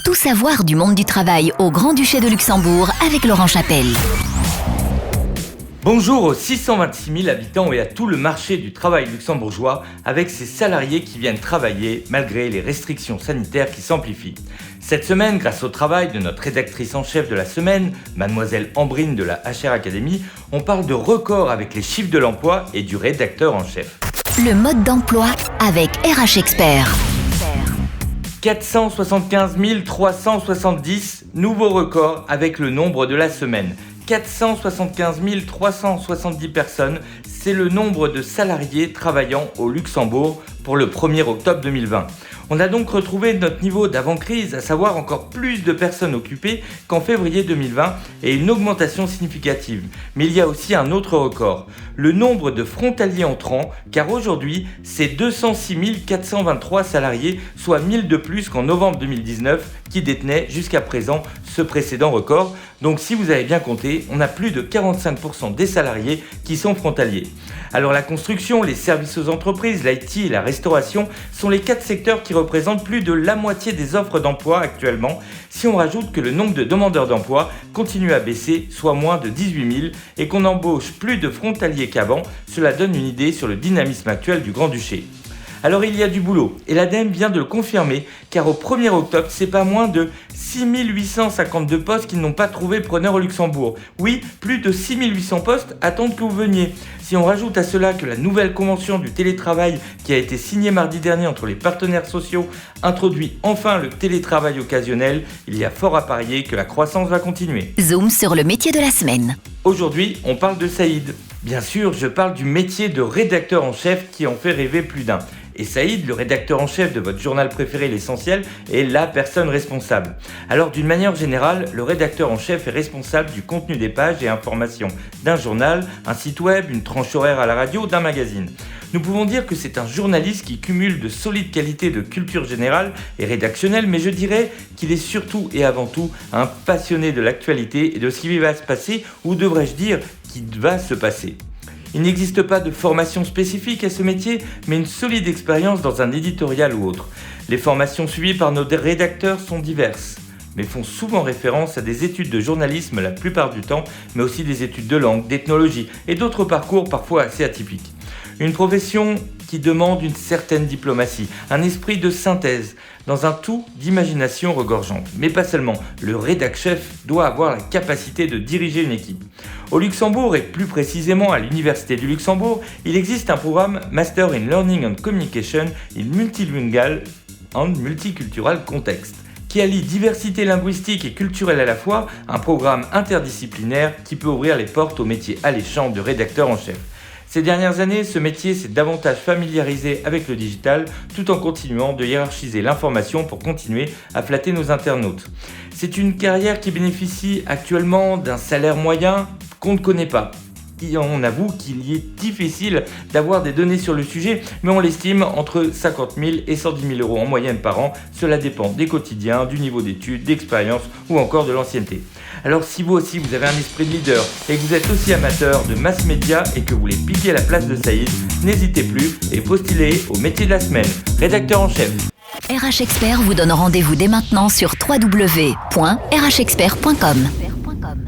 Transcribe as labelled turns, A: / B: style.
A: Tout savoir du monde du travail au Grand-Duché de Luxembourg avec Laurent Chapelle.
B: Bonjour aux 626 000 habitants et à tout le marché du travail luxembourgeois avec ses salariés qui viennent travailler malgré les restrictions sanitaires qui s'amplifient. Cette semaine, grâce au travail de notre rédactrice en chef de la semaine, mademoiselle Ambrine de la HR Academy, on parle de records avec les chiffres de l'emploi et du rédacteur en chef.
A: Le mode d'emploi avec RH Expert.
B: 475 370 nouveaux records avec le nombre de la semaine. 475 370 personnes, c'est le nombre de salariés travaillant au Luxembourg pour le 1er octobre 2020. On a donc retrouvé notre niveau d'avant-crise, à savoir encore plus de personnes occupées qu'en février 2020 et une augmentation significative. Mais il y a aussi un autre record, le nombre de frontaliers entrants, car aujourd'hui, c'est 206 423 salariés, soit 1000 de plus qu'en novembre 2019, qui détenaient jusqu'à présent ce précédent record. Donc si vous avez bien compté, on a plus de 45% des salariés qui sont frontaliers. Alors la construction, les services aux entreprises, l'IT et la restauration sont les 4 secteurs qui représentent plus de la moitié des offres d'emploi actuellement. Si on rajoute que le nombre de demandeurs d'emploi continue à baisser, soit moins de 18 000, et qu'on embauche plus de frontaliers qu'avant, cela donne une idée sur le dynamisme actuel du Grand-Duché. Alors il y a du boulot, et l'ADEME vient de le confirmer, car au 1er octobre, c'est pas moins de 6 852 postes qui n'ont pas trouvé preneur au Luxembourg. Oui, plus de 6 800 postes attendent que vous veniez. Si on rajoute à cela que la nouvelle convention du télétravail qui a été signée mardi dernier entre les partenaires sociaux introduit enfin le télétravail occasionnel, il y a fort à parier que la croissance va continuer.
A: Zoom sur le métier de la semaine.
B: Aujourd'hui, on parle de Saïd. Bien sûr, je parle du métier de rédacteur en chef qui en fait rêver plus d'un. Et Saïd, le rédacteur en chef de votre journal préféré, L'Essentiel, est la personne responsable. Alors d'une manière générale, le rédacteur en chef est responsable du contenu des pages et informations d'un journal, un site web, une tranche horaire à la radio, d'un magazine. Nous pouvons dire que c'est un journaliste qui cumule de solides qualités de culture générale et rédactionnelle, mais je dirais qu'il est surtout et avant tout un passionné de l'actualité et de ce qui va se passer, ou devrais-je dire, qui va se passer. Il n'existe pas de formation spécifique à ce métier, mais une solide expérience dans un éditorial ou autre. Les formations suivies par nos rédacteurs sont diverses, mais font souvent référence à des études de journalisme la plupart du temps, mais aussi des études de langue, d'ethnologie et d'autres parcours parfois assez atypiques. Une profession qui demande une certaine diplomatie, un esprit de synthèse, dans un tout d'imagination regorgeante. Mais pas seulement, le rédac-chef doit avoir la capacité de diriger une équipe. Au Luxembourg, et plus précisément à l'Université du Luxembourg, il existe un programme Master in Learning and Communication in Multilingual and Multicultural Context, qui allie diversité linguistique et culturelle à la fois, un programme interdisciplinaire qui peut ouvrir les portes au métier alléchant de rédacteur en chef. Ces dernières années, ce métier s'est davantage familiarisé avec le digital tout en continuant de hiérarchiser l'information pour continuer à flatter nos internautes. C'est une carrière qui bénéficie actuellement d'un salaire moyen qu'on ne connaît pas. On avoue qu'il est difficile d'avoir des données sur le sujet, mais on l'estime entre 50 000 et 110 000 euros en moyenne par an. Cela dépend des quotidiens, du niveau d'études, d'expérience ou encore de l'ancienneté. Alors si vous aussi vous avez un esprit de leader et que vous êtes aussi amateur de mass média et que vous voulez piquer la place de Saïd, n'hésitez plus et postulez au métier de la semaine, rédacteur en chef.
A: RH Expert vous donne rendez-vous dès maintenant sur www.rhexpert.com.